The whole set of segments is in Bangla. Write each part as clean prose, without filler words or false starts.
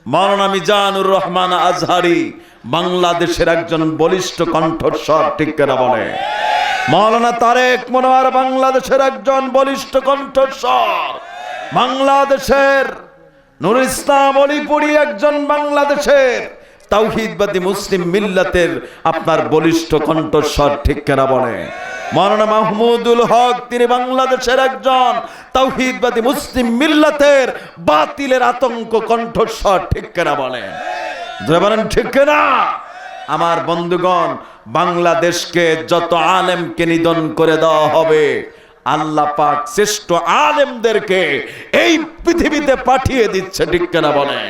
মাওলানা মিজানুর রহমান আজহারি বাংলাদেশের একজন বলিষ্ঠ কণ্ঠস্বর, ঠিক কিনা বলে? মাওলানা তারেক মনোয়ার বাংলাদেশের একজন বলিষ্ঠ কণ্ঠস্বর, বাংলাদেশের নুরুল ইসলাম অলিপুরি একজন বাংলাদেশের তাওহীদবাদী মুসলিম মিল্লাতের আপনার বলিষ্ঠ কণ্ঠস্বর, ঠিক কিনা বলে? মাওলানা মাহমুদুল হক তিনি বাংলাদেশের একজন তাওহীদবাদী মুসলিম মিল্লাতের বাতিলের আতঙ্ক কণ্ঠস্বর, ঠিক কিনা বলে? বলেন ঠিক কিনা? আমার বন্ধুগণ, বাংলাদেশকে যত আলেমকে নিধন করে দেওয়া হবে, আল্লাহ পাক শ্রেষ্ঠ আলেমদেরকে এই পৃথিবীতে পাঠিয়ে দিচ্ছে, ঠিক কিনা বলেন?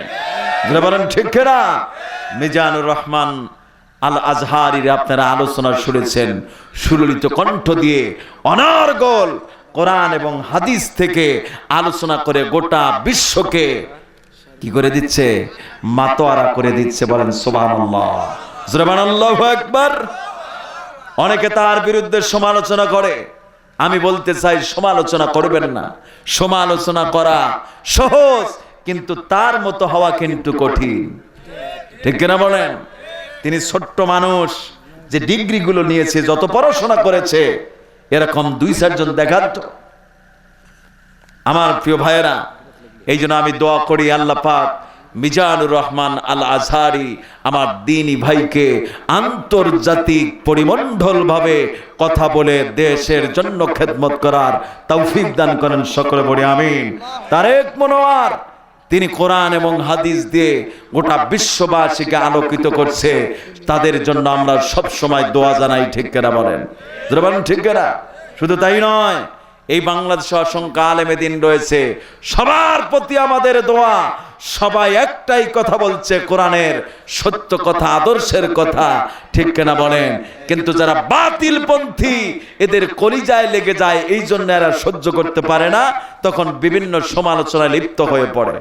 বলেন ঠিক কিনা? মিজানুর রহমান আল আজহারির আপনারা আলোচনা শুনেছেন, সুললিত কণ্ঠ দিয়ে অনর্গল কোরআন এবং হাদিস থেকে আলোচনা করে গোটা বিশ্বকে কি করে দিচ্ছে? মাতোয়ারা করে দিচ্ছে। বলেন সুবহানাল্লাহ, সুবহানাল্লাহু আকবার। অনেকে তার বিরুদ্ধে সমালোচনা করে, আমি বলতে চাই সমালোচনা করবেন না। সমালোচনা করা সহজ, কিন্তু তার মতো হওয়া কিন্তু কঠিন, ঠিক কিনা বলেন? তিনি ছোট্ট মানুষ, যে ডিগ্রিগুলো নিয়েছে, যত পড়াশোনা করেছে, এরকম 2-4 জন দেখার তো। আমার প্রিয় ভাইয়েরা, এই জন্য আমি দোয়া করি আল্লাহ পাক মিজানুর রহমান আল আজহারি আমার দ্বীনি ভাইকে আন্তর্জাতিক পরিমণ্ডল ভাবে কথা বলে দেশের জন্য খেদমত করার তৌফিক দান করেন। সকলে বলি আমিন। তারেক মনোয়ার তিনি কোরআন এবং হাদিস দিয়ে গোটা বিশ্ববাসীকে আলোকিত করছে, তাদের জন্য আমরা সব সময় দোয়া জানাই, ঠিক কিনা বলেন? ঠিক কিনা? শুধু তাই নয়, এই বাংলাদেশে অসংখ্য আলেমে দিন রয়েছে, সবার প্রতি আমাদের দোয়া। সবাই একটাই কথা বলছে, কোরআনের সত্য কথা, আদর্শের কথা, ঠিক কিনা বলেন? কিন্তু যারা বাতিলপন্থী, এদের কলিজায় লেগে যায়, এই জন্য এরা সহ্য করতে পারে না, তখন বিভিন্ন সমালোচনায় লিপ্ত হয়ে পড়ে।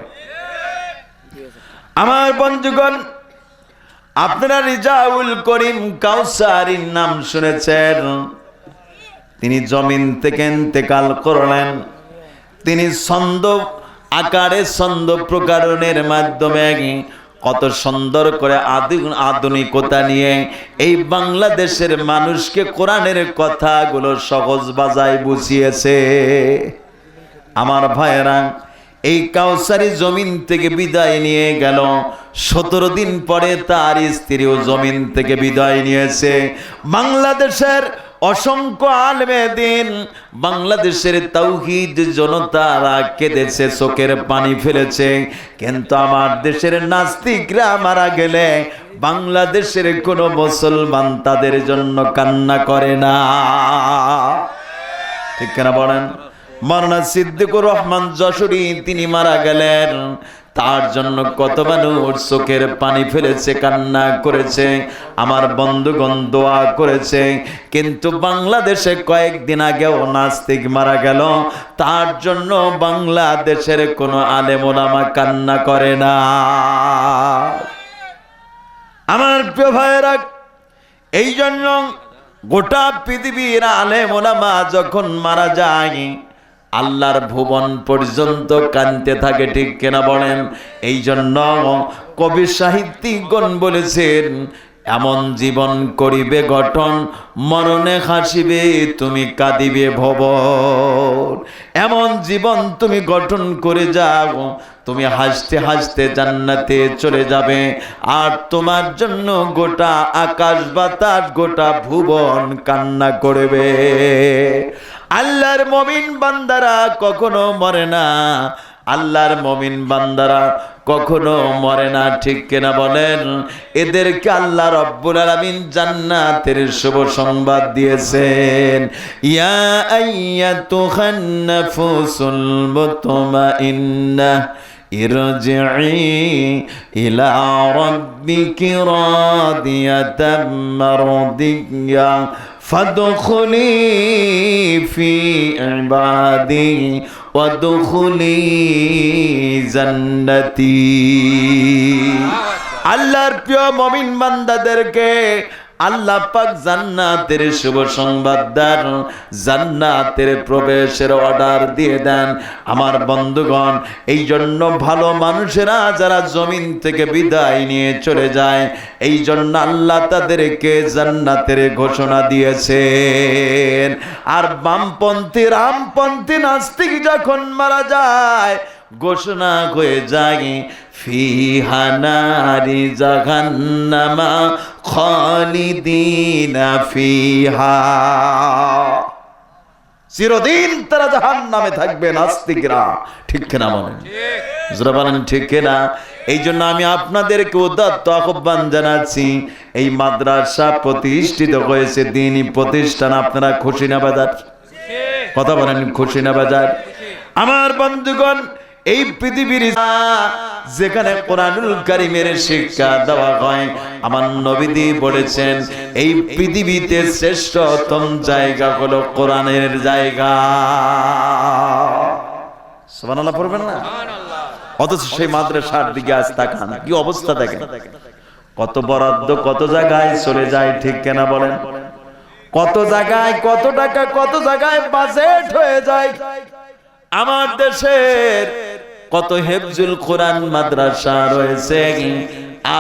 আমার বন্ধুগণ, আপনারা রিজাউল করিম কাউসারীর নাম শুনেছেন। তিনি জমিন থেকে ইন্তেকাল করলেন। তিনি ছন্দ আকারে, ছন্দ প্রকারণের মাধ্যমে কত সুন্দর করে আধুনিকতা নিয়ে এই বাংলাদেশের মানুষকে কোরআনের কথাগুলো সহজ ভাষায় বুঝিয়েছে। আমার ভাইয়েরা, এই কাউসারি জমিন থেকে বিদায় নিয়ে গেল। 17 দিন পরে তার স্ত্রীও জমিন থেকে বিদায় নিয়েছে। বাংলাদেশের অসংখ্য আলেমে দিন, বাংলাদেশের তাওহীদ জনতারা কেঁদেছে, চোখের পানি ফেলেছে। কিন্তু আমার দেশের নাস্তিকরা মারা গেলে বাংলাদেশের কোনো মুসলমান তাদের জন্য কান্না করে না, ঠিক কিনা বলেন? মাওলানা সিদ্দিকুর রহমান যশোরী তিনি মারা গেলেন, তার জন্য কত মানুষ চোখের পানি ফেলেছে, কান্না করেছে, আমার বন্ধুগণ দোয়া করেছে। কিন্তু বাংলাদেশে কয়েকদিন আগেও নাস্তিক মারা গেল, তার জন্য বাংলাদেশের কোনো আলেম ওলামা কান্না করে না। আমার প্রিয় ভাইয়েরা, এই জন্য গোটা পৃথিবীর আলেম ওলামা যখন মারা যায়, আল্লাহর ভুবন পর্যন্ত কাঁদতে থাকে, ঠিক কিনা বলেন? এই জন্য কবি সাহিত্যিকগণ বলেছেন, এমন জীবন করিবে গঠন, মরণে হাসিবে তুমি কাঁদিবে ভবন। এমন জীবন তুমি গঠন করে যাও, তুমি হাসতে হাসতে জান্নাতে চলে যাবে, আর তোমার জন্য গোটা আকাশ বাতাস, গোটা ভুবন কান্না করবে। আল্লাহর মুমিন বান্দারা কখনো মরে না, আল্লাহর মুমিন বান্দারা কখনো মরে না, ঠিক কিনা বলেন? এদেরকে আল্লাহ রাব্বুল আলামিন জান্নাতের শুভ সংবাদ দিয়েছেন। ইয়া আইয়াতুহান নাফুসুল মুতমাইন্নাহ ইরজিই ইলা রাব্বিকি রাদিয়াতাম মারদিয়া ফাদখুলি ফি ইবাদি ওয়াদখুলি জান্নাতি। আল্লাহর প্রিয় মুমিন বান্দাদেরকে আল্লাহ পাক জান্নাতের শুভ সংবাদ দেন, জান্নাতের প্রবেশের অর্ডার দিয়ে দেন। আমার বন্ধুগণ, এই জন্য ভালো মানুষেরা যারা জমিন থেকে বিদায় নিয়ে চলে যায়, এই জন্য আল্লাহ তাদেরকে জান্নাতের ঘোষণা দিয়েছেন। আর বামপন্থী রামপন্থী নাস্তিক যখন মারা যায়, ঘোষণা হয়ে যায় ফিহা নারি জাহান্নামা খালিদিনা ফিহা, চিরদিন তারা জাহান্নামে থাকবে নাস্তিকরা। ঠিক কিনা বলেন? যারা বলেন ঠিক কিনা? এই জন্য আমি আপনাদেরকে উদাত্ত আহ্বান জানাচ্ছি, এই মাদ্রাসা প্রতিষ্ঠিত হয়েছে দ্বীনি প্রতিষ্ঠান, আপনারা খুশি না বাজার? কথা বলেন খুশি না বাজার? আমার বন্ধুগণ, এই পৃথিবীর যেখানে কোরআনুল কারীমের শিক্ষা দেওয়া হয়, আমার নবীজি বলেছেন এই পৃথিবীতে শ্রেষ্ঠতম জায়গা হলো কোরআনের জায়গা। সুবহানাল্লাহ পড়বেন না? অথচ সেই মাদ্রাসার দিকে আজ তাকান, কি অবস্থা দেখেন। কত বরাদ্দ কত জায়গায় চলে যায়, ঠিক কিনা বলেন? কত জায়গায় কত টাকা কত জায়গায় বাজেট হয়ে যায়। আমার দেশের কত হেফজুল কোরআন মাদ্রাসা রয়েছে,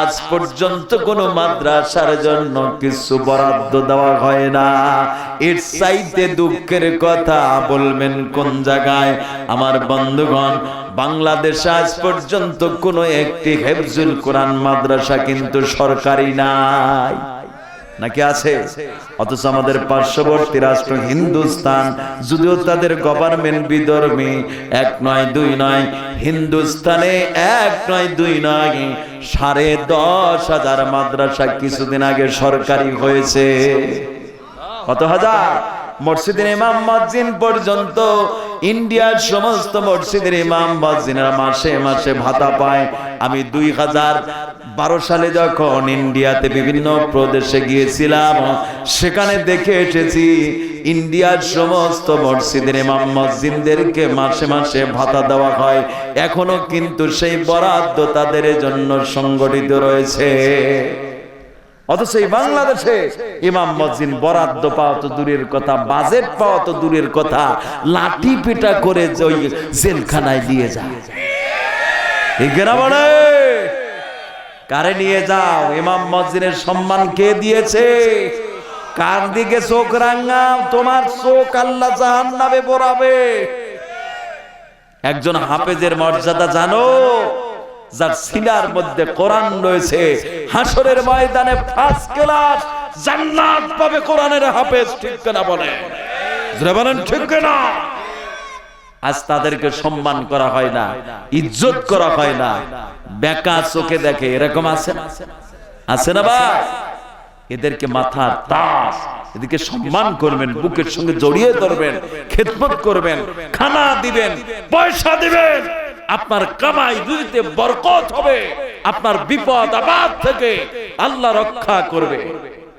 আজ পর্যন্ত কোন মাদ্রাসার জন্য কিছু বরাদ্দ দেওয়া হয় না। এর চাইতে দুঃখের কথা বলবেন কোন জায়গায়? আমার বন্ধুগণ, বাংলাদেশে আজ পর্যন্ত কোন একটি হেফজুল কোরআন মাদ্রাসা কিন্তু সরকারি নাই, নাকি আছে? অথচ আমাদের পার্শ্ববর্তী রাষ্ট্র হিন্দুস্তান, যদিও তাদের গভর্নমেন্ট বিধর্মী, এক নয় দুই নয়, হিন্দুস্তানে এক নয় দুই নয় 10,500 মাদ্রাসা কিছুদিন আগে সরকারি হয়েছে। কত হাজার? মসজিদের ইমাম মুয়াজ্জিন পর্যন্ত, ইন্ডিয়ার সমস্ত মসজিদের ইমাম মুয়াজ্জিনরা মাসে মাসে ভাতা পায়। আমি 2012 সালে যখন ইন্ডিয়াতে বিভিন্ন প্রদেশে গিয়েছিলাম, সেখানে দেখে এসেছি ইন্ডিয়ার সমস্ত মসজিদের ইমাম মুয়াজ্জিনদেরকে মাসে মাসে ভাতা দেওয়া হয়। এখনো কিন্তু সেই বরাদ্দ তাদের জন্য সংগঠিত রয়েছে। অথচ এই বাংলাদেশে ইমাম মুয়াজ্জিন বরাদ্দ পাওয়া তো দূরের কথা, বাজেট পাওয়া তো দূরের কথা, লাঠি পিটা করে ওই জেলখানায় দিয়ে যায়। এখানে বলে কারে নিয়ে যাও? ইমাম মুয়াজ্জিনের সম্মান কে দিয়েছে? কার দিকে চোখ রাঙাও? তোমার চোখ আল্লাহ জাহান্নামে পোড়াবে। একজন হাফেজের মর্যাদা জানো? যার সিনার মধ্যে কোরআন রয়েছে, হাসরের ময়দানে ফার্স্ট ক্লাস জান্নাত পাবে কোরআনের হাফেজ। ঠিক কিনা বলে? যারা বলেন ঠিক কিনা? আজ তাদেরকে সম্মান করা হয় না, ইজ্জত করা হয় না, বেকা চোখে দেখে। এরকম আছে আছে না ভাই? এদেরকে মাথার তাজ, এদেরকে সম্মান করবেন, বুকের সঙ্গে জড়িয়ে ধরবেন, খেদমত করবেন, খানা দিবেন, পয়সা দিবেন। আপনার কামাই রুজিতে বরকত হবে, আপনার বিপদ আপদ থেকে আল্লাহ রক্ষা করবে।